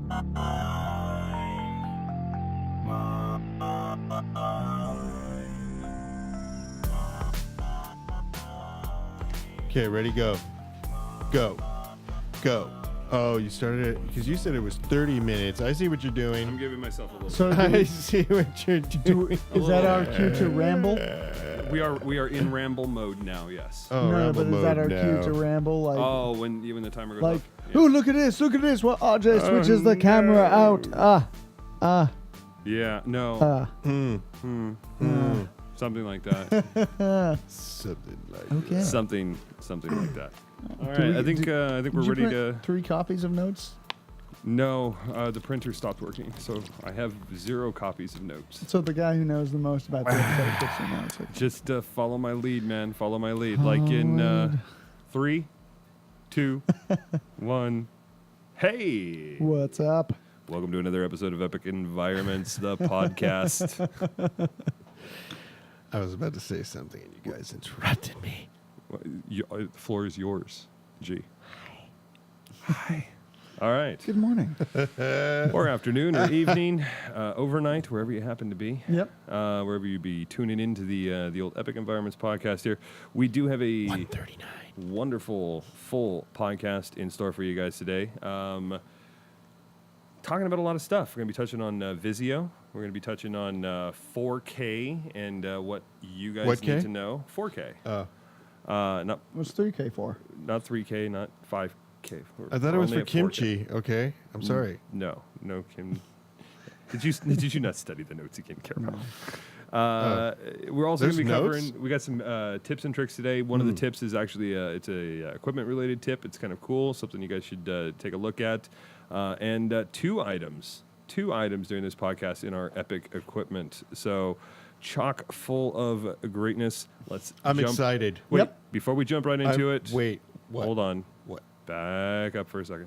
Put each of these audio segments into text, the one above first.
Okay, ready, go. Go. Go. Oh, you started it because you said it was 30 minutes. I see what you're doing. I'm giving myself a little. So I see what you're doing. is that our cue to ramble? We are in ramble mode now. Yes. Oh, No, ramble but is that mode our now. cue to ramble? Like, Oh, when the timer goes like, off. Yeah. oh, look at this, look at this. Well, RJ switches the camera out. Yeah. No. Something like that. Something like Okay. something like that. All right. Do we- I think we're Did you ready print to. 3 copies of notes? No, the printer stopped working, so I have 0 copies of notes. So the guy who knows the most about the episode gets your notes. Just follow my lead, man. Follow my lead. Like in 3, 2, 1. Hey! What's up? Welcome to another episode of Epic Environments, the podcast. I was about to say something and you guys interrupted me. The floor is yours, G. Hi. All right. Good morning. Or afternoon or evening, overnight, wherever you happen to be. Yep. Wherever you be tuning into the old Epic Environments podcast here. We do have a 139. wonderful full podcast in store for you guys today. Talking about a lot of stuff. We're going to be touching on Visio. We're going to be touching on 4K and what you guys What need K? to know. 4K. Not What's 3K for? not 3K, not 5K. I thought it was for kimchi. Okay, I'm sorry. No Kim. Did you not study the notes you came care about? We're also going to be There's covering. notes? We got some tips and tricks today. One of the tips is actually it's a equipment related tip. It's kind of cool. Something you guys should take a look at. And 2 items during this podcast in our epic equipment. So chock full of greatness. I'm excited. Wait, Yep. before we jump right into it. Wait, what? Hold on. What? Back up for a second.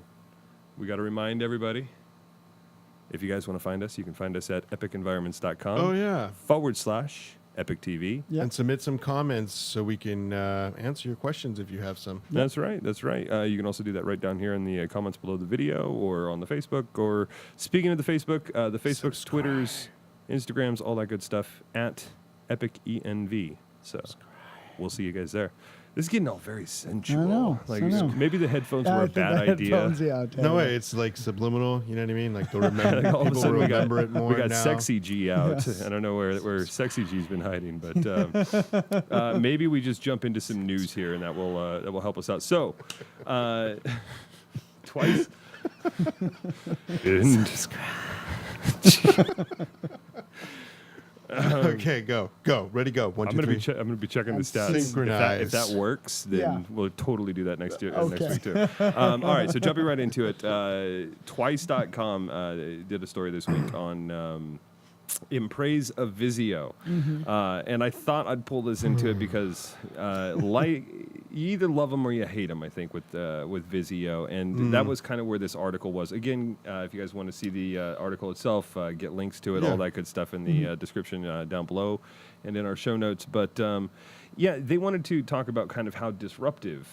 We got to remind everybody, if you guys want to find us, you can find us at epicenvironments.com. Oh, yeah. /Epic TV. Yep. And submit some comments so we can answer your questions if you have some. That's right. You can also do that right down here in the comments below the video or on the Facebook. Or speaking of the Facebook, the Facebooks, Subscribe. Twitters, Instagrams, all that good stuff at EpicENV. So we'll see you guys there. This is getting all very sensual. I know. Maybe the headphones I were a think bad the idea. headphones, yeah, No way, it's like subliminal, you know what I mean? Like they'll remember, Like all of a people sudden will we got remember it more we got now. Sexy G out. Yes. I don't know where Sexy G's been hiding, but maybe we just jump into some news here, and that will help us out. So, twice. Okay, go. Ready, go. 1, I'm 2, gonna 3. I'm gonna be checking the I'm stats. If synchronized. that works, then Yeah. we'll totally do that next Okay. week too. All right, so jumping right into it, twice.com did a story this week on in praise of Visio, and I thought I'd pull this into it because like you either love them or you hate them. I think with Visio, and that was kind of where this article was. Again, if you guys want to see the article itself, get links to it, all that good stuff in the description down below, and in our show notes. But yeah, they wanted to talk about kind of how disruptive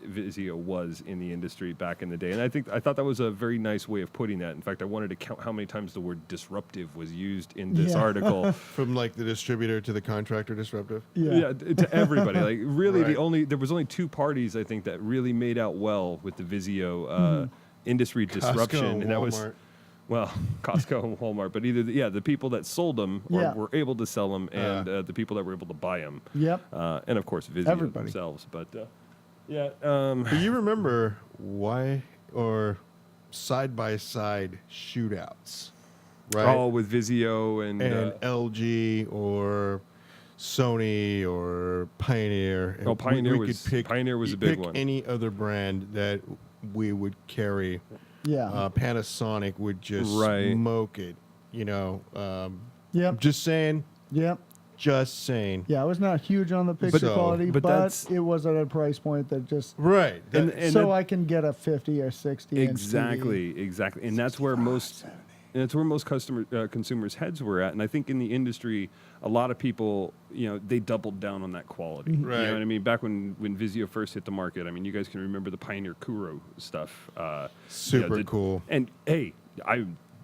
Visio was in the industry back in the day, and I thought that was a very nice way of putting that. In fact, I wanted to count how many times the word disruptive was used in this article. From like the distributor to the contractor disruptive. Yeah. To everybody. Like really, Right. there was only 2 parties I think that really made out well with the Visio industry disruption, Costco and that was. Walmart. Well, Costco and Walmart, but either the people that sold them or were able to sell them, and the people that were able to buy them. Yep. And of course, Visio Everybody. themselves. But yeah, Do you remember why or side-by-side shootouts? Right? oh, with Visio and LG or Sony or Pioneer. Oh, Pioneer we was- could pick, Pioneer was a you'd big pick one. any other brand that we would carry. Yeah. Panasonic would just Right. smoke it. You know, Yep. just saying. Yep. Just saying. Yeah, I was not huge on the picture So- quality, but but that's- it was at a price point that just Right. And so that- I can get a 50 or 60 inch TV. exactly, and that's where most. And it's where most consumers' heads were at. And I think in the industry, a lot of people, they doubled down on that quality. Right. You know what I mean? Back when Visio first hit the market, I mean, you guys can remember the Pioneer Kuro stuff. Super cool. And hey,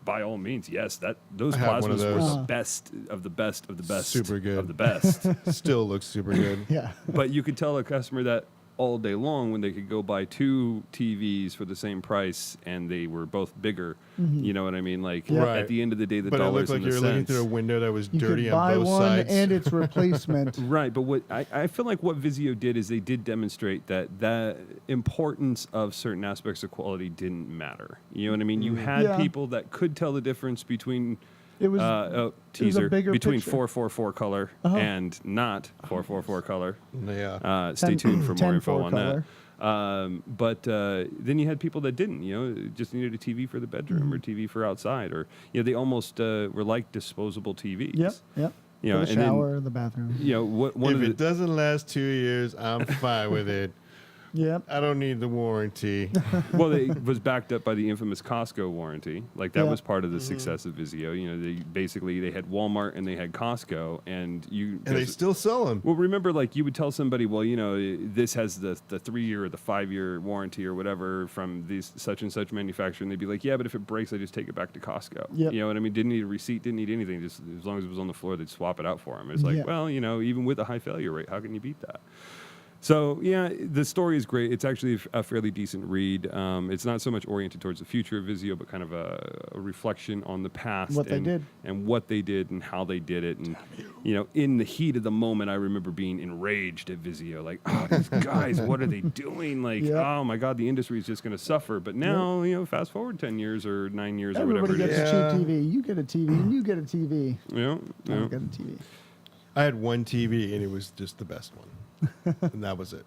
by all means, yes, those I have one of plasmas were those. the best of the best of the best. Super good. Of the best. Still looks super good. Yeah. But you could tell a customer that all day long when they could go buy 2 TVs for the same price and they were both bigger. You know what I mean? Like Right. at the end of the day, the But it dollars looked like and you the were looking cents. through a window that was You dirty could on buy both one sides. and its replacement. Right, but what I feel like what Visio did is they did demonstrate that importance of certain aspects of quality didn't matter. You know what I mean? You had Yeah. people that could tell the difference between It was teaser bigger between picture. 444 color and not 444 color. Yeah. Stay tuned for more info 10-4 on color. that. But then you had people that didn't, just needed a TV for the bedroom or TV for outside, or they almost were like disposable TVs. Yep. You For know, the and then, shower, the bathroom. one If of the it doesn't last 2 years, I'm fine with it. Yep. I don't need the warranty. well, it was backed up by the infamous Costco warranty. Like that Yeah. was part of the success of Visio. They had Walmart and they had Costco, and They still sell them. Well, remember, like you would tell somebody, well, this has the 3-year or the 5-year warranty or whatever from these such and such manufacturer, and they'd be like, yeah, but if it breaks, I just take it back to Costco. Yep. You know what I mean? Didn't need a receipt, didn't need anything. Just as long as it was on the floor, they'd swap it out for them. It's like, Yeah. well, even with a high failure rate, how can you beat that? So, yeah, the story is great. It's actually a fairly decent read. It's not so much oriented towards the future of Visio, but kind of a reflection on the past. What they did. And what they did and how they did it. And, in the heat of the moment, I remember being enraged at Visio. Like, oh, these guys, what are they doing? Like, Yeah. oh, my God, the industry is just going to suffer. But now, fast forward 10 years or 9 years or whatever Everybody it gets is. a cheap TV. You get a TV, and you get a TV. Yeah, I yeah. don't get a TV. I had one TV, and it was just the best one. And that was it.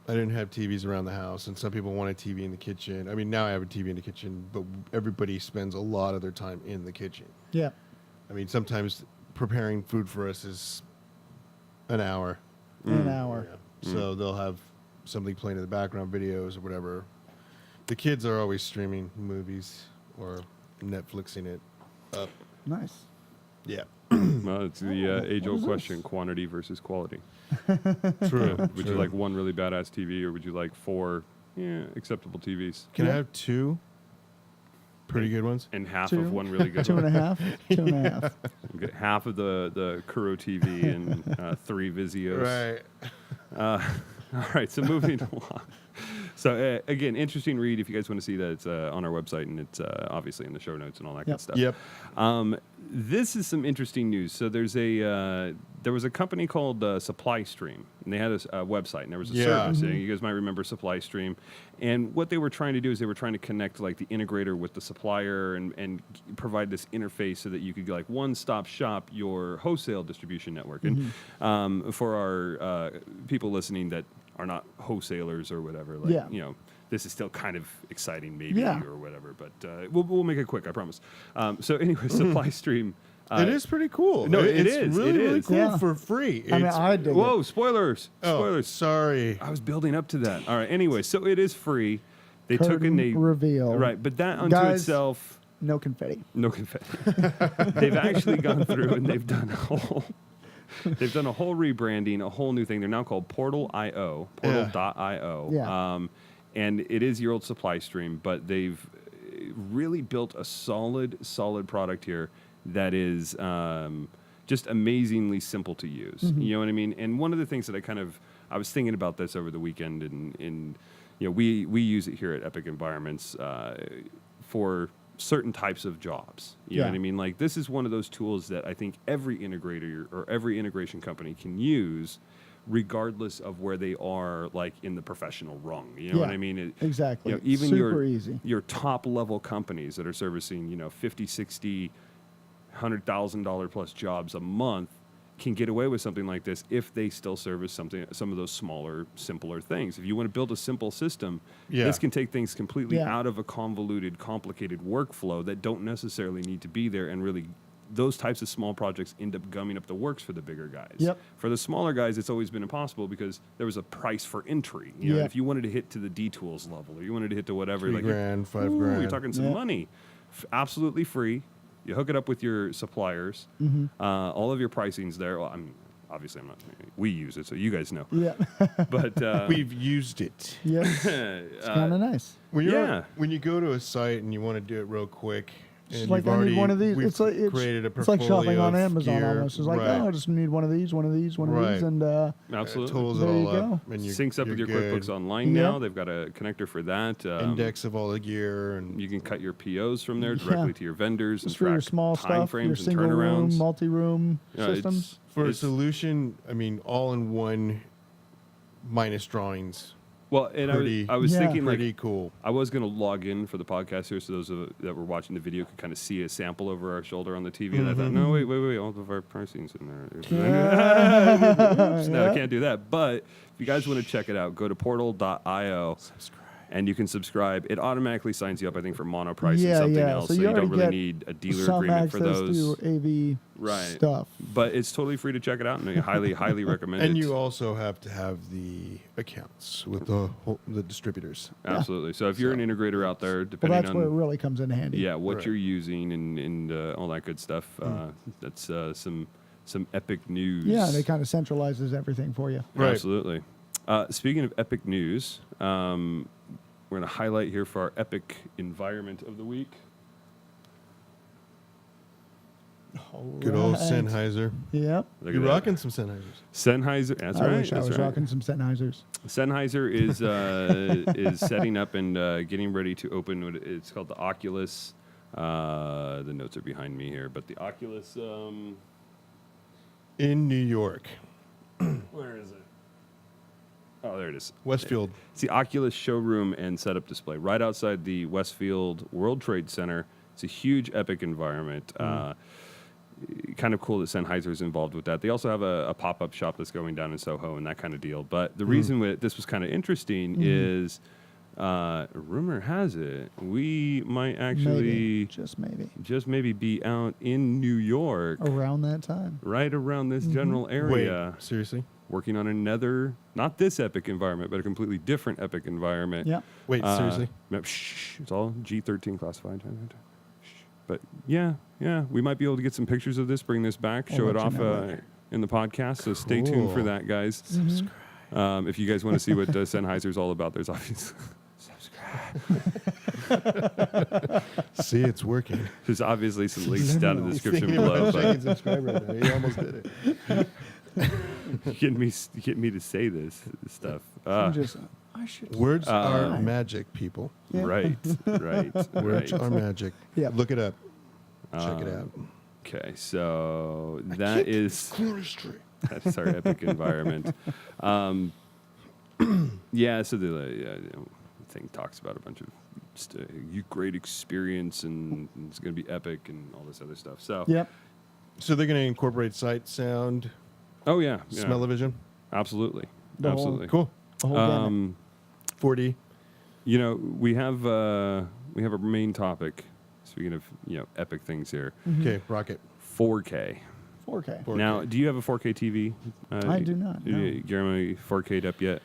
I didn't have TVs around the house, and some people want a TV in the kitchen. I mean, now I have a TV in the kitchen, but everybody spends a lot of their time in the kitchen. Yeah. I mean, sometimes preparing food for us is an hour. An hour. Yeah. So they'll have something playing in the background, videos or whatever. The kids are always streaming movies or Netflixing it up. Nice. Yeah. Well, it's the what age-old is question, this? quantity versus quality. True. Would you like one really badass TV, or would you like 4 acceptable TVs? Can I Yeah. have 2 pretty good ones? And half 2? of one really good 2.5. one. 2.5. You get half of the Kuro TV and 3 Visios. Right. All right, so moving along. So again, interesting read. If you guys want to see that, it's on our website, and it's obviously in the show notes and all that good Yep. stuff. Yep. This is some interesting news. So there was a company called Supply Stream, and they had a website, and there was a Yeah. service. You guys might remember Supply Stream, and what they were trying to do is they were trying to connect like the integrator with the supplier and provide this interface so that you could like one-stop shop your wholesale distribution network. And for our people listening that are not wholesalers or whatever, like Yeah. this is still kind of exciting, maybe, Yeah. or whatever. But we'll make it quick, I promise. So anyway, Supply Stream. It is pretty cool. No, it it's is. really, It really is. cool Yeah. for free. I mean, It's- I dig Whoa! it. Spoilers! oh, Spoilers! sorry. I was building up to that. All right. Anyway, so it is free. They took Curtain and they reveal. right, but that unto Guys. itself, No confetti. no confetti. They've actually gone through and they've done a whole rebranding, a whole new thing. They're now called Portal.io, Portal.io. Yeah. And it is your old Supply Stream, but they've really built a solid product here that is just amazingly simple to use. You know what I mean? And one of the things that I was thinking about this over the weekend, and we use it here at Epic Environments for certain types of jobs. You know Yeah. what I mean? Like this is one of those tools that I think every integrator or every integration company can use, regardless of where they are, like in the professional rung. You know what Yeah. I mean? Exactly. Even Super easy. your top level companies that are servicing, $50, $60, $100,000 plus jobs a month can get away with something like this if they still service some of those smaller, simpler things. If you want to build a simple system, Yeah. this can take things completely Yeah. out of a convoluted, complicated workflow that don't necessarily need to be there, and really those types of small projects end up gumming up the works for the bigger guys. Yep. For the smaller guys, it's always been impossible because there was a price for entry. You know, Yeah. if you wanted to hit to the D-Tools level, or you wanted to hit to whatever, like $3,000, ooh, $5,000. you're talking some Yeah. money. Absolutely free. You hook it up with your suppliers. All of your pricing's there. Well, obviously I'm not. We use it, so you guys know. Yeah. But We've used it. Yes. It's kind of nice. When Yeah. when you go to a site and you want to do it real quick, It's and like you've I already need one of these. we've It's like created a it's like shopping portfolio on of Amazon gear. almost. It's like, Right. oh, I just need one of these, one of these, one of these, Right. and absolutely. Totals it There you all up. go. And Syncs up with your you're QuickBooks good. Online Yeah. now. They've got a connector for that. Index of all the gear and You can cut your POs from there Yeah. directly to your vendors and just for your track small time stuff, your frames and single room, turnarounds. multi-room Yeah, systems. for a it's- solution. I mean, all in one, minus drawings. Well, and Pretty- I was Yeah. thinking Pretty like cool. I was going to log in for the podcast here, so those that were watching the video could kind of see a sample over our shoulder on the TV. And I thought, no, wait, all of our pricing's in there. Oops, no, I can't do that. But if you guys want to check it out, go to portal.io. And you can subscribe. It automatically signs you up, I think, for monoprice and something else. So So you you don't already really get need a dealer some agreement for access those. to AV Right. stuff. But it's totally free to check it out, and I highly, highly recommend And it. you also have to have the accounts with the distributors. Absolutely. So if you're an integrator out there, Well, depending that's on where it really comes in handy. what Right. you're using and all that good stuff, that's some epic news. Yeah, and it kind of centralizes everything for you. Right. Absolutely. Speaking of epic news, we're going to highlight here for our epic environment of the week. Good old Right. Sennheiser. Yep. Look You're at that. rocking some Sennheisers. Sennheiser. That's I right. wish I that's was right. rocking some Sennheisers. Sennheiser is setting up and getting ready to open. It's called the Oculus. The notes are behind me here, but the Oculus. In New York. Where is it? Oh, there it is. Westfield. It's the Oculus showroom and setup display right outside the Westfield World Trade Center. It's a huge, epic environment. Kind of cool that Sennheiser's involved with that. They also have a pop-up shop that's going down in Soho and that kind of deal. But the reason this was kind of interesting is, rumor has it, we might actually Just maybe maybe. be out in New York Around that time. right around this general area. Wait, seriously? Working on another, not this epic environment, but a completely different epic environment. Yeah. Wait, seriously? Shh, it's all G13 classified. Shh. But yeah, we might be able to get some pictures of this, bring this back, I'll show it let you off know later. in the podcast. So stay tuned for Cool. that, guys. If you guys want to see what Sennheiser's all about, there's obviously See, it's working. there's obviously some links down in the He's description thinking below. about But shaking subscribe right now. He almost did it. getting me to say this stuff. I should. Words are Right. magic, people. Yeah. Right. Words are magic. Yeah. Look it up. Check it out. Okay, so that is that's our epic environment. Yeah, so the thing talks about a bunch of just a great experience and it's going to be epic and all this other stuff. So, Yep. So they're going to incorporate sight, sound, oh yeah, smell-o-vision. Absolutely, The whole- absolutely. Cool. The whole gamut. 4D. You know, we have a main topic. Speaking of epic things here, Okay, rocket. 4K. 4K. 4K. Now, do you have a 4K TV? I do not, no. Guillermo, 4K'd up yet?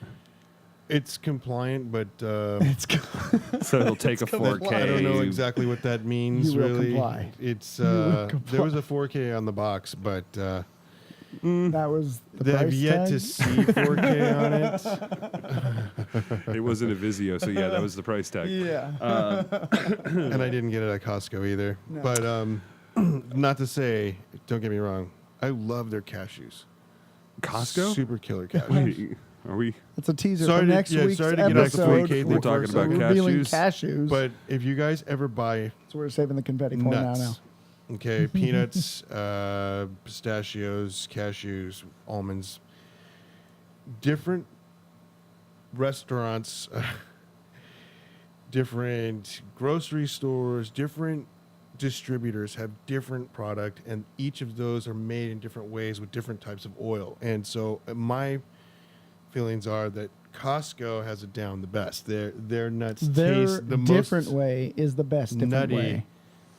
It's compliant, but It's So it'll take a 4K. I don't know exactly what that means. You will really, comply. it's will there was a 4K on the box, but that was the they have price yet tag. to see 4K on it, It wasn't a Visio, so yeah, that was the price tag. Yeah. and I didn't get it at Costco either. No. But not to say, don't get me wrong, I love their cashews. Costco? Super killer cashews. Wait, are we? That's a teaser Sorry for to- next yeah, week's sorry to get off the episode. 4K We're talking about We're revealing cashews. cashews. But if you guys ever buy So we're saving the confetti corn nuts, now. okay, peanuts, pistachios, cashews, almonds, different restaurants, different grocery stores, different distributors have different product, and each of those are made in different ways with different types of oil. And so my feelings are that Costco has it down the best. Their nuts Their taste the different most way is the best different nutty way.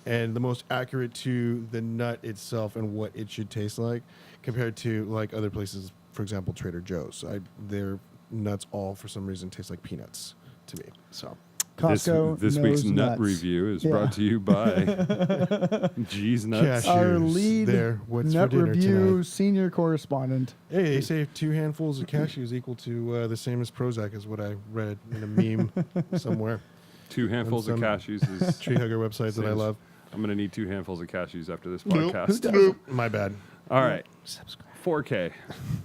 and the most accurate to the nut itself and what it should taste like, compared to like other places, for example, Trader Joe's. Their nuts all for some reason taste like peanuts to me. So Costco This week's knows nut nuts. review is Yeah. brought to you by G's Nuts. Cash. Our Cheers. lead There. What's for nut dinner review tonight? senior correspondent. Hey, they say 2 handfuls of cashews equal to the same as Prozac, is what I read in a meme somewhere. 2 handfuls of some cashews is. Tree hugger websites that I Seems- love. I'm going to need 2 handfuls of cashews after this Nope. podcast. My bad. All right. Subscribe. 4K.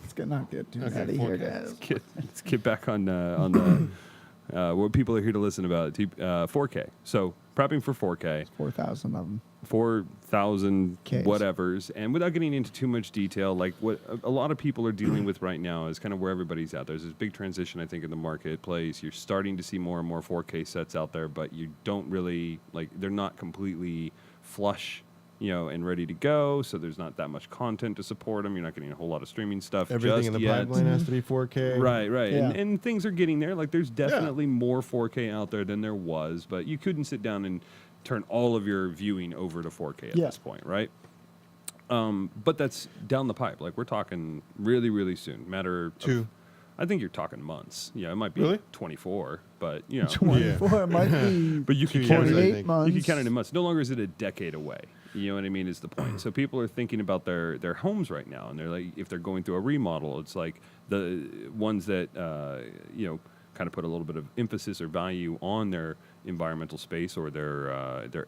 It's gonna not get too Okay, natty here, 4K. guys. Let's get back on the what people are here to listen about. 4K. So prepping for 4K. 4,000 of them. 4,000 Ks. whatevers, and without getting into too much detail, like what a lot of people are dealing with right now is kind of where everybody's at. There's this big transition, I think, in the marketplace. You're starting to see more and more 4K sets out there, but you don't really they're not completely flush, and ready to go. So there's not that much content to support them. You're not getting a whole lot of streaming stuff. Everything just in the yet. pipeline has to be 4K. Right. Yeah. And things are getting there. Like, there's definitely more 4K out there than there was, but you couldn't sit down and turn all of your viewing over to 4K at Yeah. this point, right? But that's down the pipe. Like, we're talking really, really soon. I think you're talking months. Yeah, it might be Really? 24, but, 24 might be. But you can 2 count years, I 48 think. months. you can count it in months. No longer is it a decade away. You know what I mean? Is the point. So people are thinking about their homes right now, and they're like, if they're going through a remodel, it's like the ones that kind of put a little bit of emphasis or value on their environmental space or their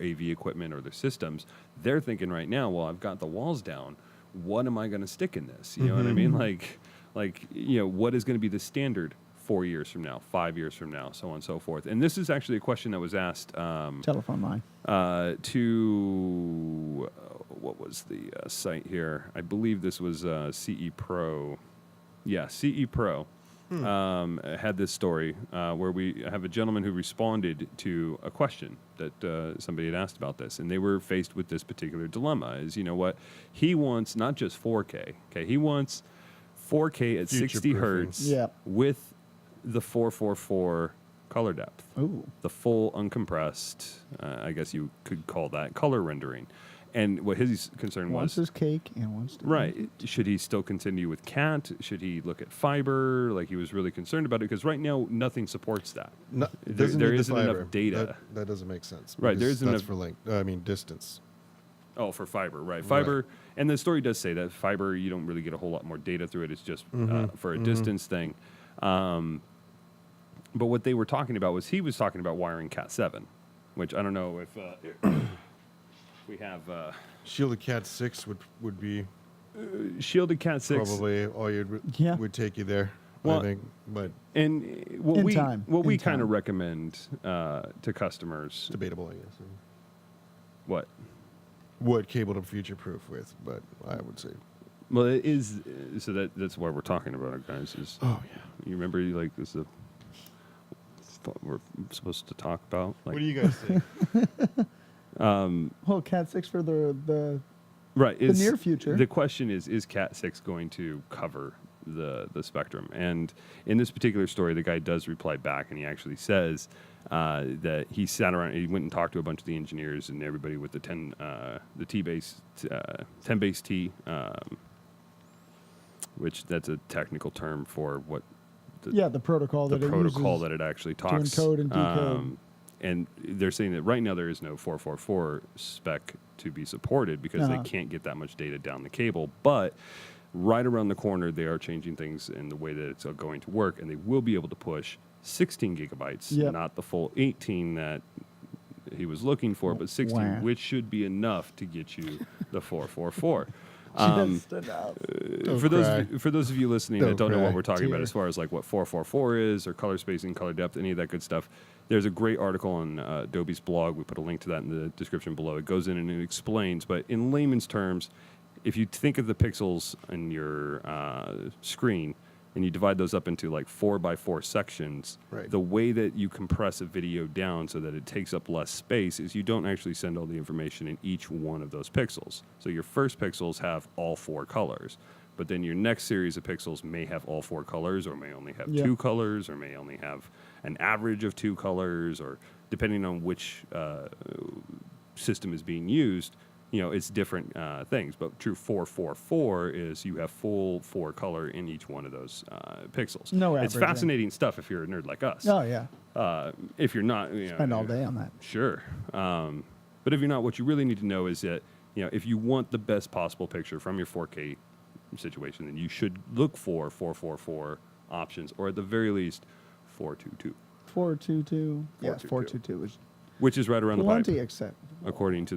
AV equipment or their systems. They're thinking right now, well, I've got the walls down. What am I going to stick in this? You know what I mean? Like what is going to be the standard 4 years from now, 5 years from now, so on and so forth. And this is actually a question that was asked Telephone line. to what was the site here? I believe this was CE Pro. Yeah, CE Pro had this story where we have a gentleman who responded to a question that somebody had asked about this, and they were faced with this particular dilemma. Is he wants not just 4K. Okay, he wants 4K at 60 Future-proofing. hertz Yeah. with the 444 color depth. Ooh. The full uncompressed, I guess you could call that color rendering. And what his concern Wants was, his cake and wants to right, eat it. should he still continue with CAT? Should he look at fiber? Like, he was really concerned about it because right now nothing supports that. No, it There- doesn't there need the isn't enough fiber. data. That doesn't make sense. Right, there because isn't that's enough- for distance. Oh, for fiber, right. Fiber, and the story does say that fiber, you don't really get a whole lot more data through it. It's just for a distance thing. But what they were talking about was he was talking about wiring Cat 7, which I don't know if we have Shielded Cat 6 would be shielded Cat 6. probably all you Yeah. would take you there, Well, I think. But And what In we time, what we in kind of time. recommend to customers, it's debatable, I guess. What cable to future proof with, but I would say. well, it is so that's why we're talking about it, guys. Is Oh yeah. you remember this is what we're supposed to talk about? Like, What do you guys think? Well, Cat 6 for the right, the near future. The question is Cat 6 going to cover the spectrum? And in this particular story, the guy does reply back, and he actually says that he sat around, he went and talked to a bunch of the engineers and everybody with the 10 base T, which that's a technical term for what the protocol the that protocol it uses that it actually to talks encode and decode. and they're saying that right now there is no 444 spec to be supported because they can't get that much data down the cable. But right around the corner, they are changing things in the way that it's going to work, and they will be able to push 16 gigabytes, Yep. not the full 18 that he was looking for, but 16, Wow. which should be enough to get you the 444. Just enough. Don't For cry. those of you listening that Don't don't know what cry. we're talking about Tear. as far as like what 444 is or color spacing, color depth, any of that good stuff, there's a great article on Adobe's blog. We put a link to that in the description below. It goes in and it explains, but in layman's terms, if you think of the pixels on your screen and you divide those up into like 4x4 sections, Right. the way that you compress a video down so that it takes up less space is you don't actually send all the information in each one of those pixels. So your first pixels have all 4 colors, but then your next series of pixels may have all 4 colors or may only have Yeah. 2 colors or may only have an average of 2 colors, or depending on which system is being used, it's different things. But true 444 is you have full 4 color in each one of those pixels. No it's averaging. fascinating stuff if you're a nerd like us. Oh yeah. If you're not, Spend all day on that. Sure. But if you're not, what you really need to know is that, if you want the best possible picture from your 4K situation, then you should look for 444 options, or at the very least, 422. 422. Yes, 422. 422 is Which is right around the plenty pipe, acceptable. according to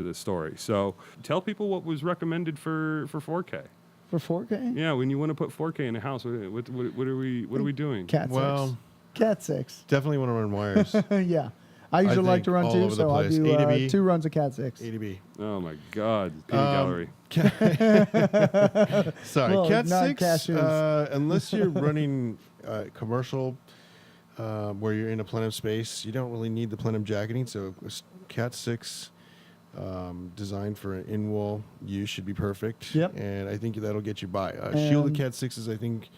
this story. So tell people what was recommended for 4K. For 4K? Yeah, when you want to put 4K in a house, what are we doing? Cat 6. Well, Cat 6. definitely want to run wires. Yeah. I usually like think to run all 2, over the so I'll place. do A to B. 2 runs of Cat 6. A to B. Oh my God, Peanut Gallery. Sorry, Well, Cat not 6, cashews. unless you're running commercial where you're in a plenum space, you don't really need the plenum jacketing. So Cat 6 designed for an in-wall use should be perfect. Yep. And I think that'll get you by. Shielded Cat 6s, I think,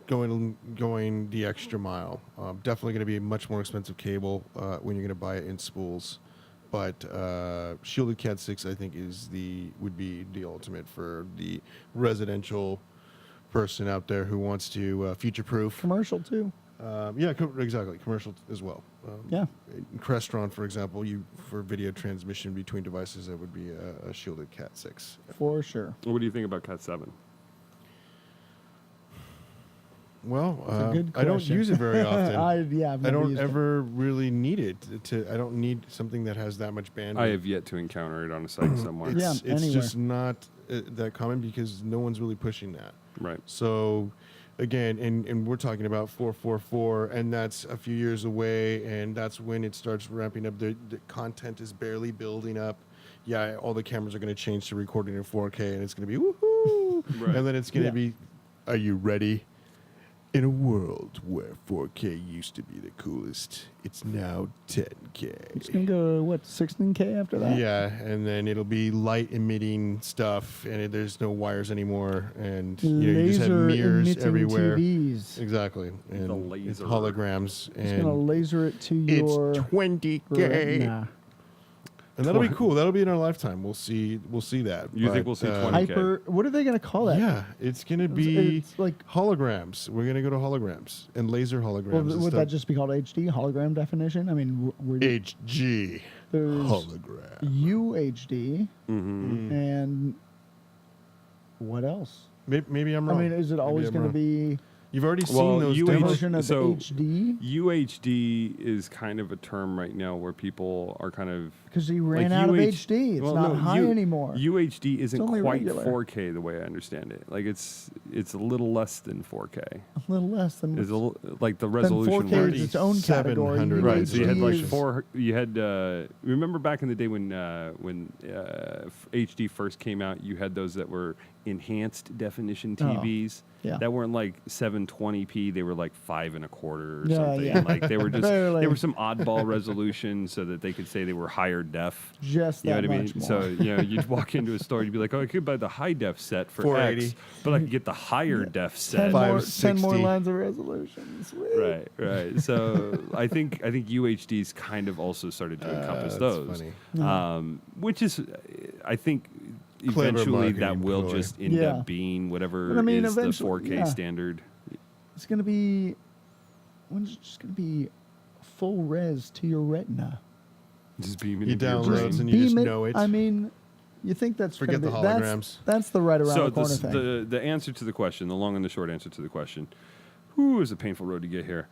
going the extra mile. Definitely going to be a much more expensive cable when you're going to buy it in spools. But shielded Cat 6, I think, would be the ultimate for the residential person out there who wants to future-proof. Commercial, too. Exactly. Commercial as well. Yeah. Crestron, for example, for video transmission between devices, that would be a shielded Cat 6. For sure. What do you think about Cat 7? Well, a good I don't question. use it very often. I've I never don't used it. ever really need it. I don't need something that has that much bandwidth. I have yet to encounter it on a site somewhere. Yeah. It's anywhere. just not that common because no one's really pushing that. Right. So, again, and we're talking about 444, and that's a few years away, and that's when it starts ramping up. The content is barely building up. Yeah, all the cameras are going to change to recording in 4K, and it's going to be woohoo! Right. And then it's going to Yeah. be, are you ready? In a world where 4K used to be the coolest, it's now 10K. It's going to go, 16K after that? Yeah, and then it'll be light emitting stuff, and there's no wires anymore, and you just have Laser mirrors emitting everywhere. TVs. Exactly, and The it's laser. holograms, It's going to and laser it to it's your 20K, retina. and that'll be cool. That'll be in our lifetime. We'll see that. You think But, we'll see 20K? Hyper. What are they going to call that? Yeah, it's gonna be It's like. holograms. We're gonna go to holograms and laser holograms. Well, and would stuff. that just be called HD, hologram definition? I mean, HG there's hologram? UHD, Mm-hmm. and what else? Maybe I'm I wrong. mean, is it Maybe always I'm going to wrong. be You've already Well, seen those UH the demos. version of so- HD? UHD is kind of a term right now where people are kind of Because he ran like out of UH HD. It's well, not no, high anymore. UHD isn't only quite regular. 4K the way I understand it. Like it's a little less than 4K. a little less than. Is like the then resolution. 4K where is its own category. 3700 Right, so you had like UHD is- four. You had remember back in the day when HD first came out, you had those that were enhanced definition TVs yeah. that weren't like 720p. They were like 5 1/4 or Yeah, something. yeah. Like they were just They were like- they were some oddball resolution so that they could say they were higher def. Just You know that what I much mean? more. So you'd walk into a store, you'd be like, "Oh, I could buy the high def set for 480. X, but I could get the higher def 10 set." more, 560. 10 more lines of resolution. Sweet. Right. So I think UHD's kind of also started to encompass That's those, funny. which is, I think, Clever eventually that marketing will ploy. just end Yeah. up being whatever But I mean, is the eventually, 4K yeah. standard. It's going to be. When's it just going to be full res to your retina? Just beaming You into your download brain. and you just Beam know it. I mean, you think that's Forget gonna the be, holograms. That's the right around So the corner thing. the answer to the question, the long and the short answer to the question, is a painful road to get here.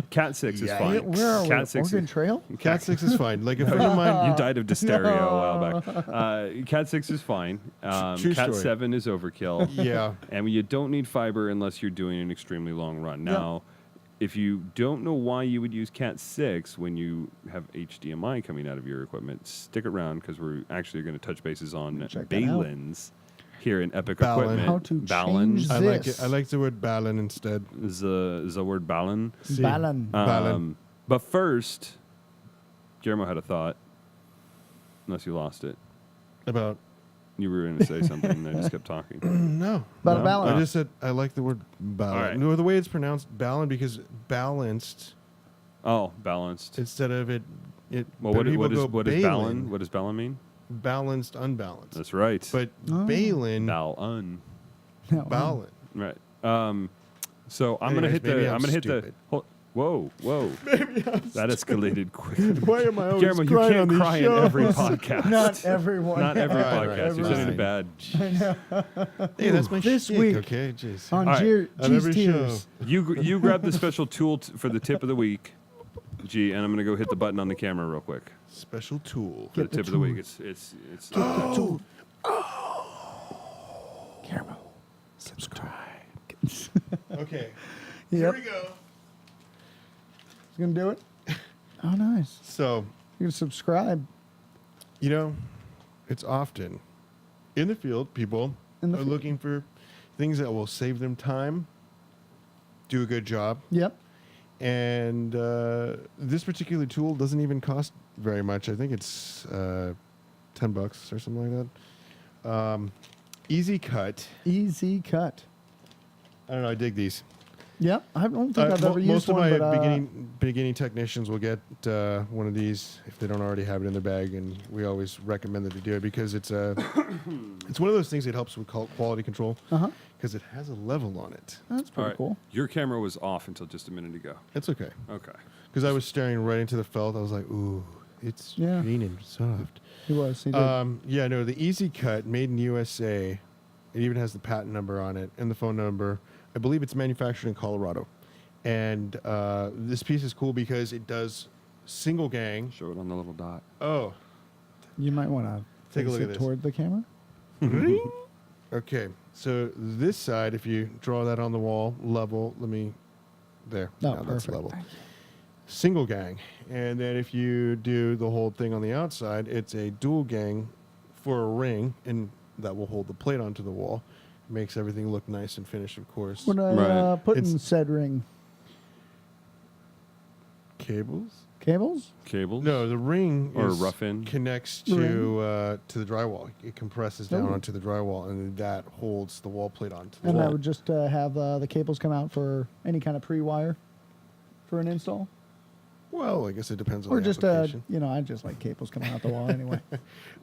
Cat 6 is Yeah. fine. Where are we? Cat 6 Oregon Trail? Cat 6 is fine. Like a friend of mine, You died of dysteria a while back. Cat 6 is fine. True Cat story. 7 is overkill. yeah, And you don't need fiber unless you're doing an extremely long run. Now, if you don't know why you would use Cat 6 when you have HDMI coming out of your equipment, stick around because we're actually going to touch bases on Check that out. Baluns here in Epic Balun. Equipment. How to Balun change I like it. This. I like the word Balun instead. is the word Balun. See, Balun. Balun. But first, Guillermo had a thought, unless you lost it. About You were going to say something, and I just kept talking. no. About No? balance. I just said I like the word Balun. All right. No, the way it's pronounced, Balun, because balanced Oh, balanced. instead of it Well, but what people go does Balun, Balun? What does Balun mean? balanced, unbalanced. That's right. But Oh. Balun, Balun. No, Balun. Right. So I'm Anyways, gonna maybe I'm I'm gonna hit the. stupid. Whoa. That escalated quickly. Why am I always Guillermo, you crying on can't these cry in shows? every podcast. Not everyone. Not every All right, podcast. You're fine. such a bad. Hey, that's my This shtick, week okay? Jeez. on All right. On every G's show. Tears. You grab the special tool for the tip of the week, G, and I'm gonna go hit the button on the camera real quick Special tool. for Get the the tip of the week. tools. It's Tool. Guillermo, subscribe. Okay. Yep. Here we go. You gonna do it? Oh, nice. So, You can subscribe. you know, it's often in the field, people In the are field. looking for things that will save them time, do a good job, Yep. and this particular tool doesn't even cost very much. I think it's $10 or something like that. Easy cut. Easy cut. I don't know. I dig these. Yep. I don't think I've ever used Most of one, my but beginning technicians will get one of these if they don't already have it in their bag, and we always recommend that they do it because it's it's one of those things that helps with quality control uh-huh. because it has a level on it. That's all pretty right. cool. Your camera was off until just a minute ago. It's okay Okay. because I was staring right into the felt. I was like, "Ooh, it's Yeah. green and soft." He was. He did. Yeah, no, the Easy Cut, made in USA. It even has the patent number on it and the phone number. I believe it's manufactured in Colorado. And this piece is cool because it does single gang. Show it on the little dot. Oh, You might want to Take a look at this. toward the camera. okay. So this side, if you draw that on the wall, level, there. Oh, Now that's perfect. level. Single gang. And then if you do the whole thing on the outside, it's a dual gang for a ring, and that will hold the plate onto the wall. Makes everything look nice and finished, of course. What I Right. put in It's- said ring? Cables? Cables? Cables? No, the ring Or is rough-in? connects The to the drywall. It compresses down Oh. onto the drywall, and that holds the wall plate onto the And wall. I would just have the cables come out for any kind of pre-wire for an install, Well, I guess it depends on or the just application. I just like cables coming out the wall anyway.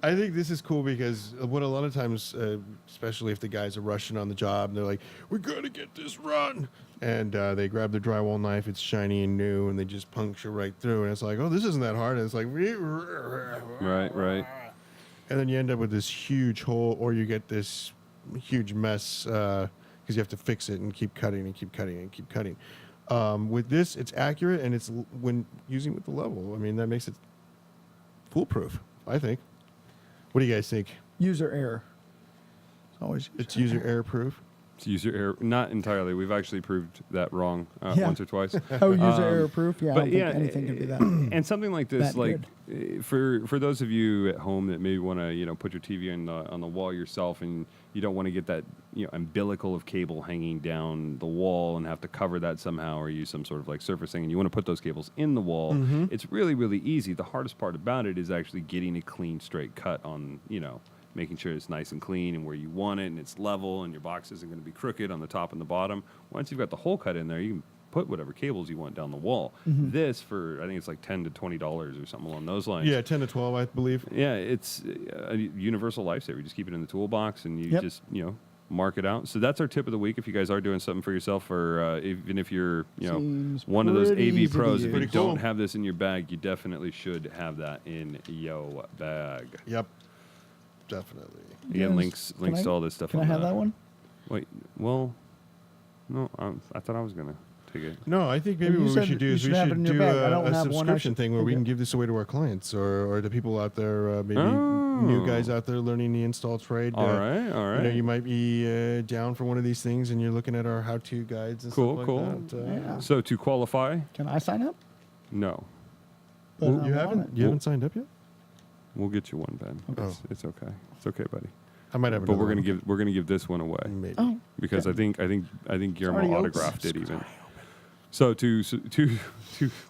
I think this is cool because what a lot of times, especially if the guys are rushing on the job, and they're like, "We gotta get this run," and they grab the drywall knife. It's shiny and new, and they just puncture right through. And it's like, "Oh, this isn't that hard." And it's like, Right. and then you end up with this huge hole, or you get this huge mess because you have to fix it and keep cutting and keep cutting and keep cutting. With this, it's accurate, and it's when using with the level. I mean, that makes it foolproof, I think. What do you guys think? User error. It's always It's user error proof. It's user error. Not entirely. We've actually proved that wrong Yeah. once or twice. Oh, user error proof. Yeah, I but don't think yeah, anything can be that. And something like this, That like for those of you at home that maybe want to put your TV on the wall yourself, and you don't want to get that umbilical of cable hanging down the wall and have to cover that somehow or use some sort of like surfacing, and you want to put those cables in the wall. It's really really easy. The hardest part about it is actually getting a clean straight cut on making sure it's nice and clean and where you want it and it's level and your box isn't going to be crooked on the top and the bottom. Once you've got the hole cut in there, you can put whatever cables you want down the wall. This for I think it's like $10 to $20 or something along those lines. Yeah, 10 to 12, I believe. Yeah, it's a universal lifesaver. You just keep it in the toolbox and you Yep. just mark it out. So that's our tip of the week. If you guys are doing something for yourself, or even if you're Seems one of those pretty AV easy to pros, use. if you Pretty don't cool. have this in your bag, you definitely should have that in your bag. Yep. Definitely. Again, Yes. links Can I- to all this stuff. Can I on have that one? Wait, well, no, I thought I was gonna take it. No, I think maybe Well, you what we said should do you is we should have it should in your do bag. I don't a have one. I subscription should thing where we take can it. give this away to our clients or the people out there, maybe new guys out there learning the install trade. All right. You know, you might be down for one of these things, and you're looking at our how-to guides and Cool, stuff cool. like that. Yeah. So to qualify, Can I sign up? no, But You I want haven't? it. You haven't signed up yet? we'll get you one, Ben. Okay. It's okay. It's okay, buddy. I might have. But we're another gonna give this one away one. Maybe. Oh, because okay. I think Guillermo already open. autographed it even. So to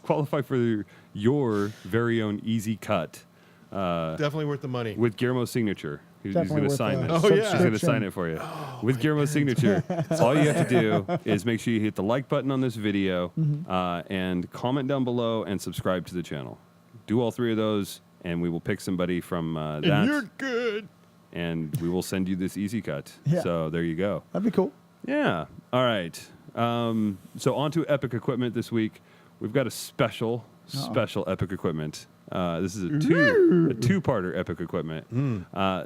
qualify for your very own easy cut Definitely worth the money. with Guillermo's signature. He's Definitely going to worth sign the this. Oh, yeah. He's going to subscription. sign it for you. With Guillermo's signature, all you have to do is make sure you hit the like button on this video and comment down below and subscribe to the channel. do all 3 of those, and we will pick somebody from And that. you're good. And we will send you this easy cut. Yeah. So there you go. That'd be cool. Yeah. All right. So on to Epic Equipment this week. We've got a special Epic Equipment. This is a two-parter Epic Equipment.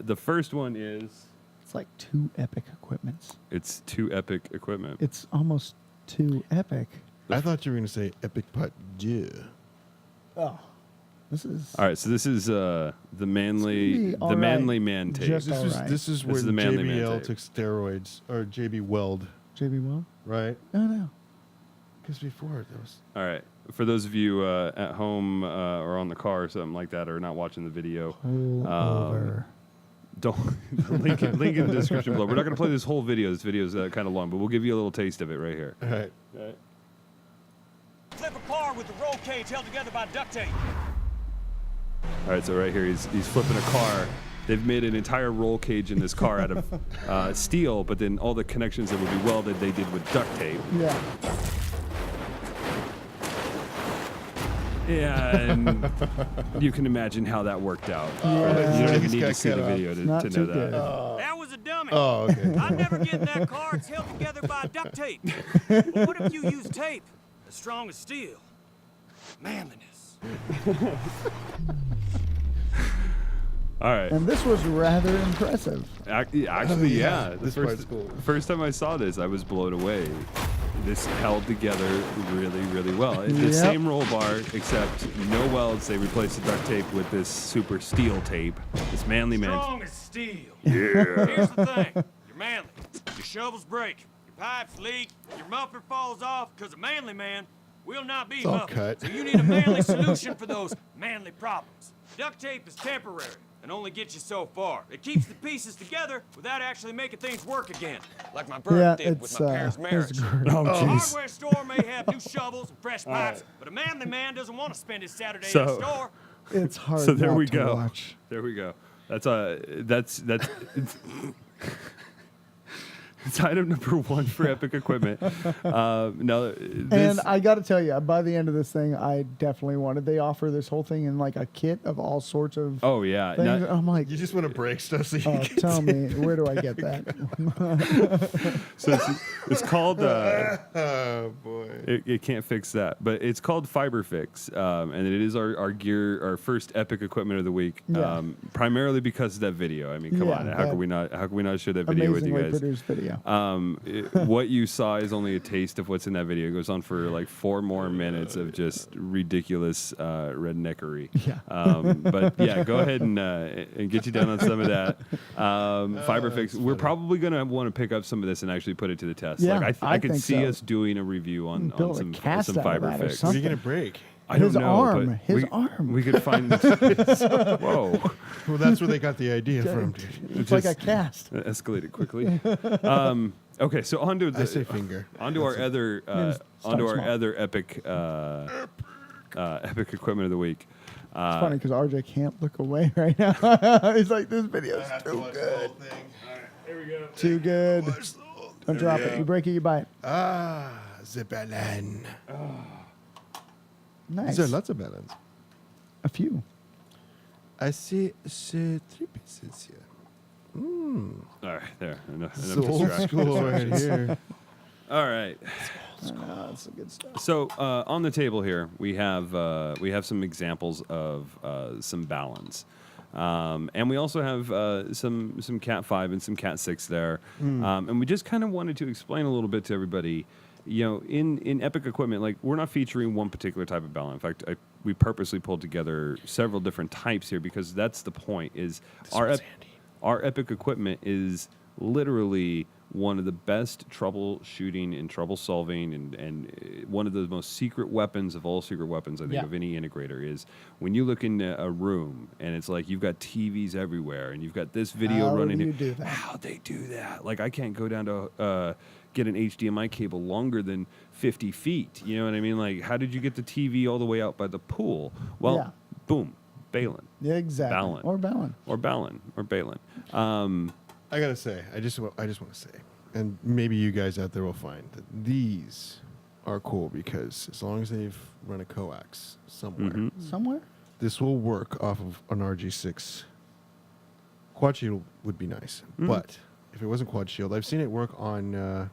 The first one is... It's like 2 epic equipments. It's 2 Epic Equipment. It's almost 2 epic. I thought you were going to say epic putt. Yeah. Oh, this is... All right, so this is the manly all right. manly man tape. Just This all was right. this is This where is the manly man JBL tape. took steroids, or JB Weld, JB Well? right? No. Because before there was. All right, for those of you at home or on the car or something like that, or not watching the video, Pull over. don't link in the description below. We're not going to play this whole video. This video is kind of long, but we'll give you a little taste of it right here. All right. Flip a car with the roll cage held together by duct tape. All right, so right here he's flipping a car. They've made an entire roll cage in this car out of steel, but then all the connections that would be welded they did with duct tape. Yeah. Yeah, and you can imagine how that worked out. Yeah. You don't even Just need got to see cut the off. video Not to too know good. that. That was a dummy. Oh, okay. I'd never get in that car. It's held together by duct tape. But what if you use tape as strong as steel? Manliness. All right. And this was rather impressive. Actually, yeah. The This part's cool. first time I saw this, I was blown away. This held together really, really well. The Yep. same roll bar, except no welds. They replaced the duct tape with this super steel tape. This manly man. Strong as steel. Yeah. Here's the thing. You're manly. Your shovels break. Your pipes leak. Your muffler falls off because a manly man will not be all muffled. cut. So you need a manly solution for those manly problems. Duct tape is temporary and only gets you so far. It keeps the pieces together without actually making things work again. Like my bird Yeah, did with my parents' marriage. it's great. Oh, A jeez. hardware store may have new shovels and fresh pipes, but a manly man doesn't want to spend his Saturday So- in a store. It's hard So there not we to go. watch. There we go. That's it's item number 1 for Epic Equipment. Now, this, And I got to tell you, by the end of this thing, I definitely wanted. They offer this whole thing in like a kit of all sorts of oh yeah, things. now- I'm like, You just want to break stuff so you oh, can tell me, where do I get that? so it's called. Oh, boy. It can't fix that, but it's called Fiber Fix, and it is our first Epic Equipment of the week. Yeah. Primarily because of that video. I mean, come Yeah, on, how that could we not share that video with you Amazingly guys? produced video. What you saw is only a taste of what's in that video. It goes on for like 4 more minutes of just ridiculous redneckery. Yeah. But yeah, go ahead and get you down on some of that. Fiber Fix. We're probably gonna want to pick up some of this and actually put it to the test. Yeah, like I could think see so. us doing a review on Build a some cast out of Fiber that or Fix. What are something. you going to break? I don't His know, arm, but his we, arm. We could find. Whoa. Well, that's where they got the idea from, dude. It's like a just- cast. That escalated quickly. Okay, so onto I say the finger. onto our other Start onto our small. other epic epic equipment of the week. It's funny because RJ can't look away right now. He's like, this video is too good. Here we go. Too good. Don't drop it. You break it, you buy it. Ah, Zeppelin. Nice. There are lots of balance. A few. I see 3 pieces here. All right, there. Enough It's old school right here. All right. That's a good stuff. So on the table here, we have some examples of some Baluns. And we also have some Cat 5 and some Cat 6 there. And we just kind of wanted to explain a little bit to everybody, you know, in Epic Equipment, like we're not featuring one particular type of Balun. In fact, we purposely pulled together several different types here because that's the point is our Epic Equipment is literally one of the best troubleshooting and trouble solving and one of the most secret weapons of all secret weapons, I think, Yeah. of any integrator is when you look in a room and it's like you've got TVs everywhere and you've got this video How running. do you do that? How'd they do that? Like I can't go down to get an HDMI cable longer than 50 feet. You know what I mean? Like how did you get the TV all the way out by the pool? Well, Yeah. boom, Balun. Yeah, exactly. Balun. Or Balun. Or Balun. Or Balun. I gotta say, I just want to say, and maybe you guys out there will find that these are cool because as long as they've run a coax somewhere, Somewhere? this will work off of an RG6. Quad shield would be nice, but if it wasn't quad shield, I've seen it work on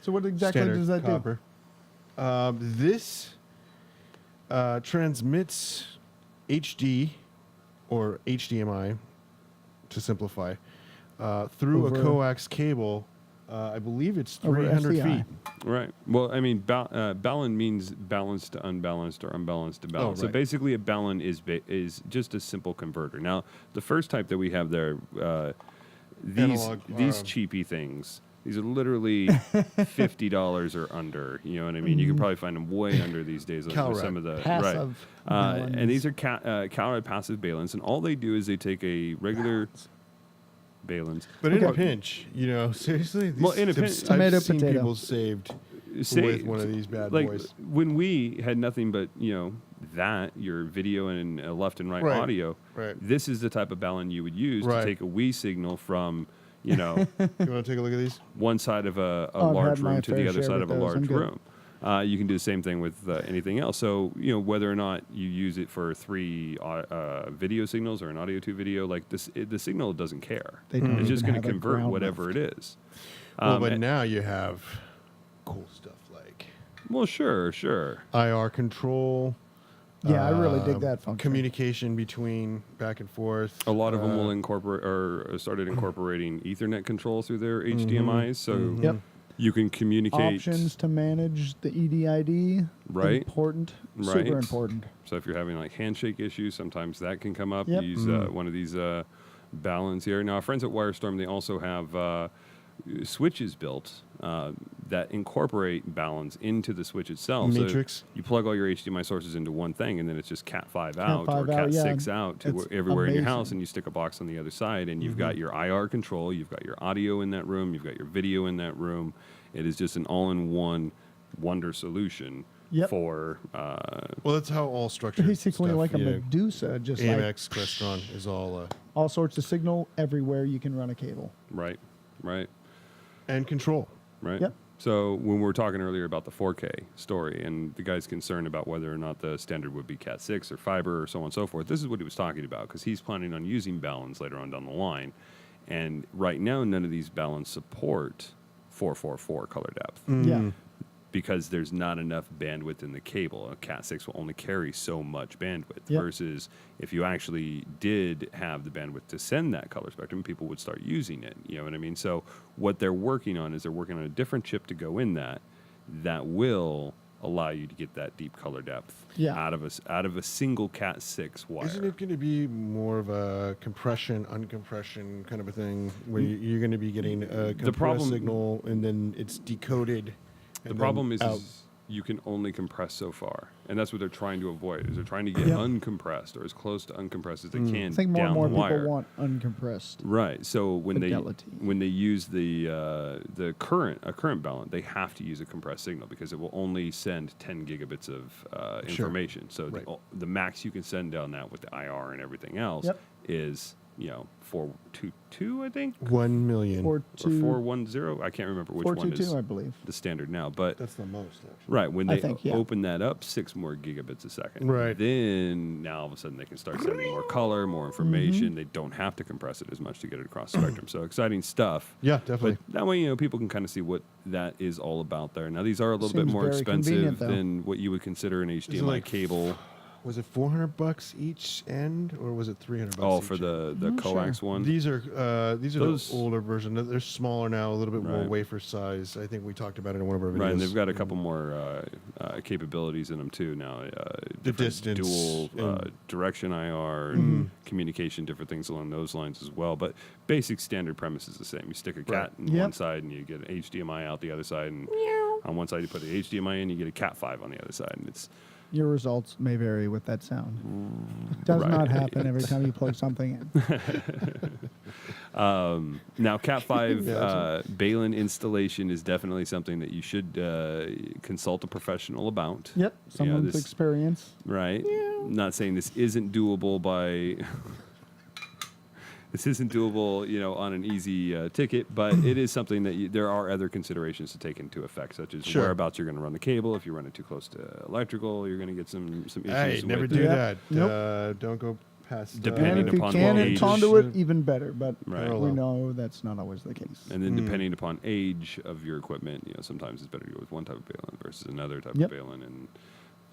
So what exactly standard does that do? copper. This transmits HD or HDMI, to simplify, through a Over- coax cable. I believe it's Over 300 SDI. feet. Right. Well, I mean, balun means balanced to unbalanced or unbalanced to balanced. So right. basically, a balun is just a simple converter. Now, the first type that we have there, these Analog, cheapy things, these are literally $50 or under. You know what I mean? You can probably find them way under these days on Calrec. some of the Passive right. baluns. And these are Calrec passive baluns, and all they do is they take a regular baluns. But in a Okay. pinch, seriously. Well, in a I've pinch- Tomato, I've seen potato. people saved Say- with one of these bad like boys. when we had nothing but that your video and left and right Right. audio. Right. This is the type of balun you would use Right. to take a Wii signal from You want to take a look at these? one side of a I've large had my room to the fair other share side with of a those. I'm large good. room. You can do the same thing with anything else. So whether or not you use it for 3 video signals or an audio 2 video, like this, the signal doesn't care. They don't It's just even going to have a convert ground whatever lift. it is. Well, but and- now you have cool stuff like well, sure. IR control. Yeah, I really dig um, that function. Communication between back and forth. A lot of them will incorporate or started incorporating Ethernet control through their HDMIs, so Yep. you can communicate. Options to manage the EDID. Right. Important. Right. Super important. So if you're having like handshake issues, sometimes that can come up. Yep. Use one of these baluns here. Now, our friends at Wirestorm, they also have switches built that incorporate baluns into the switch itself. Matrix. So you plug all your HDMI sources into one thing, and then it's just Cat5 out or Cat5 out, yeah. Cat6 out to It's everywhere in your house, amazing. and you stick a box on the other side, and you've got your IR control, you've got your audio in that room, you've got your video in that room. It is just an all-in-one wonder solution Yep. for Well, that's how all structured Basically stuff, like a you know, Medusa, just AMX, Crestron is all like all sorts of signal everywhere you can run a cable. right. and control. Right. Yep. So when we were talking earlier about the 4K story and the guy's concerned about whether or not the standard would be Cat 6 or fiber or so on and so forth, this is what he was talking about because he's planning on using baluns later on down the line. And right now, none of these baluns support 444 color depth Yeah. because there's not enough bandwidth in the cable. A Cat 6 will only carry so much bandwidth Yep. versus if you actually did have the bandwidth to send that color spectrum, people would start using it. You know what I mean? So what they're working on is they're working on a different chip to go in that will allow you to get that deep color depth Yeah. out of a single Cat 6 wire. Isn't it going to be more of a compression, uncompression kind of a thing, where you're going to be getting a compressed problem- signal and then it's decoded? The and problem then is out. you can only compress so far, and that's what they're trying to avoid. Is they're trying to get Yeah. uncompressed or as close to uncompressed as they Mm. can I think more down and more the people wire. want uncompressed. Right. So when Fidelity. they use the current balun, they have to use a compressed signal because it will only send 10 gigabits of Sure. information. So Right. the max you can send down that with the IR and everything else Yep. is 422, I think, 1 million. Or or two, 410. I can't remember which one 422, is I believe. the standard now, but. That's the most, actually. Right, when I they think, yeah. open that up 6 more gigabits a second. Right. Then now all of a sudden they can start sending more color, more information. They don't have to compress it as much to get it across the spectrum. So exciting stuff. Yeah, But definitely. that way, people can kind of see what that is all about there. Now these are a little bit Seems more very expensive convenient, though. than what you would consider an HDMI like cable. Was it $400 each end, or was it $300? Oh, each for end? the not coax sure. one. These are Those- the older version. They're smaller now, a little bit more Right. wafer size. I think we talked about it in one of our videos. Right, and they've got a couple more capabilities in them too now. Different distance dual and- direction IR, and communication, different things along those lines as well. But basic standard premise is the same. You stick a cat in Yep. one side, and you get an HDMI out the other side, and on one side you put the HDMI in, you get a Cat 5 on the other side, and it's Your results may vary with that sound. It does not Right. happen every time you plug something in. now Cat 5 Yeah, Balun installation is definitely something that you should consult a professional about. Yep, someone's this- experience. Right? Not saying this isn't doable by this isn't doable, on an easy ticket, but it is something that there are other considerations to take into effect, such as Sure. whereabouts you're going to run the cable. If you run it too close to electrical, you're going to get some issues. Hey, never with do Yep. that. Nope. Don't go past. Depending And if you upon can the and age. conduit, even better. But Right. we know that's not always the case. And then depending upon age of your equipment, sometimes it's better to go with one type of balun versus another type Yep. of balun. And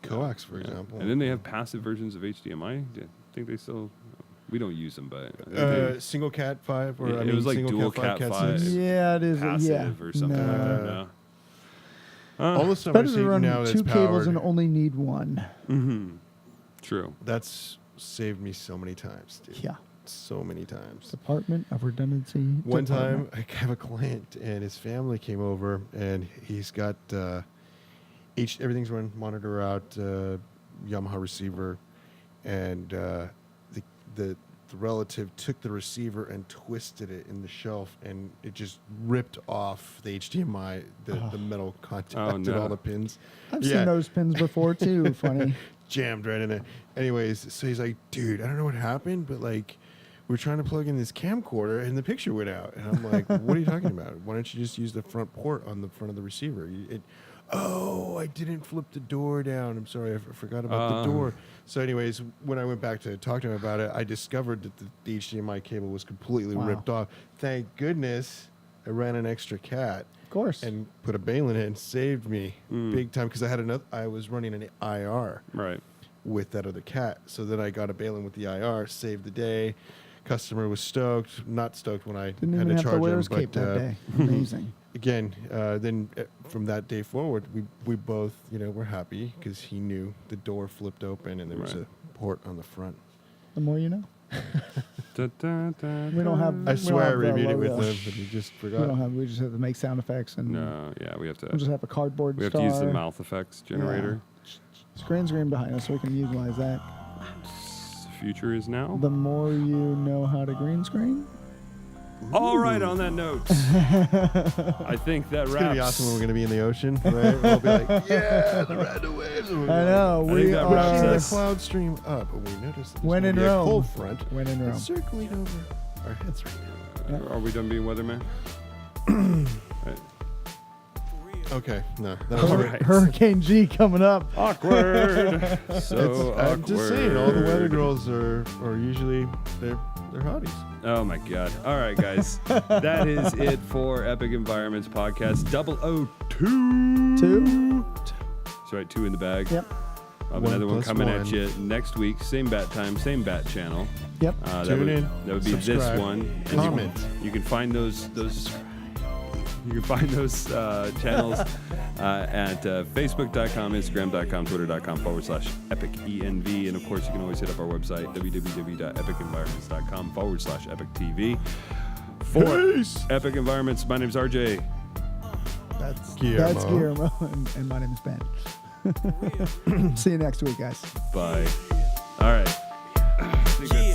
Coax, for example. And then they have passive versions of HDMI. I think they still. We don't use them, but I think single Cat 5 or Yeah, I it mean was like single dual Cat 5, Cat Cat 5. 6. Yeah, it is. passive or something like that. No. All the stuff Better I to see run now that's two cables powered, and only need one. True. that's saved me so many times, dude. Yeah. So many times. Department of Redundancy. One Department. time, I have a client and his family came over, and he's got everything's run monitor out, Yamaha receiver, and the relative took the receiver and twisted it in the shelf, and it just ripped off the HDMI, the metal contact, Oh, and no. all the pins. I've Yeah. seen those pins before too. Funny. Jammed right in it. Anyways, so he's like, dude, I don't know what happened, but like, we're trying to plug in this camcorder and the picture went out. And I'm like, what are you talking about? Why don't you just use the front port on the front of the receiver? I didn't flip the door down. I'm sorry, I forgot about the door. So anyways, when I went back to talk to him about it, I discovered that the HDMI cable was completely Wow. ripped off. Thank goodness I ran an extra cat Of course. and put a bail in it and saved me big time because I was running an IR Right. with that other cat. So then I got a bail in with the IR, saved the day. Customer was stoked, not stoked when I Didn't had even to have to charge wear him. his cape But that day. Amazing. again, then from that day forward, we both, were happy because he knew the door flipped open and there was Right. a port on the front. The more you know. Da, da, da, We don't have. I we swear I don't have the reviewed it with logo. him, but he just We forgot. don't have. We just have to make sound effects and No, yeah, we have to. we'll just have a cardboard We have star. to use the mouth effects generator. Screen behind us, so we can utilize that. Future is now. The more you know how to green screen. All right, on that note, I think that It's wraps. going to be awesome when we're going to be in the ocean, right? We'll be like, yeah, the random waves. I know. I We think that wraps Pushing the us. cloud stream up, and we noticed that there's When gonna in be a Rome. cold front When in Rome. that's circling over our heads right now. Are we done being weatherman? Right. Okay, no. That was great. right. Hurricane G coming up. Awkward. So awkward. I'm just saying, all the weather girls are usually they're hotties. Oh my God. All right, guys. That is it for Epic Environments Podcast 002. Two. That's right, 2 in the bag. Yep. I'll have One another one plus coming one. at you next week. Same bat time, same bat channel. Yep. Tune in, That would be this subscribe, one. And comment. You can find those. You can find those channels at facebook.com, instagram.com, twitter.com/epicenv. And of course, you can always hit up our website, www.epicenvironments.com/epictv. For Peace. Epic Environments, my name's RJ. That's Guillermo. Guillermo, and my name is Ben. See you next week, guys. Bye. All right. I think that's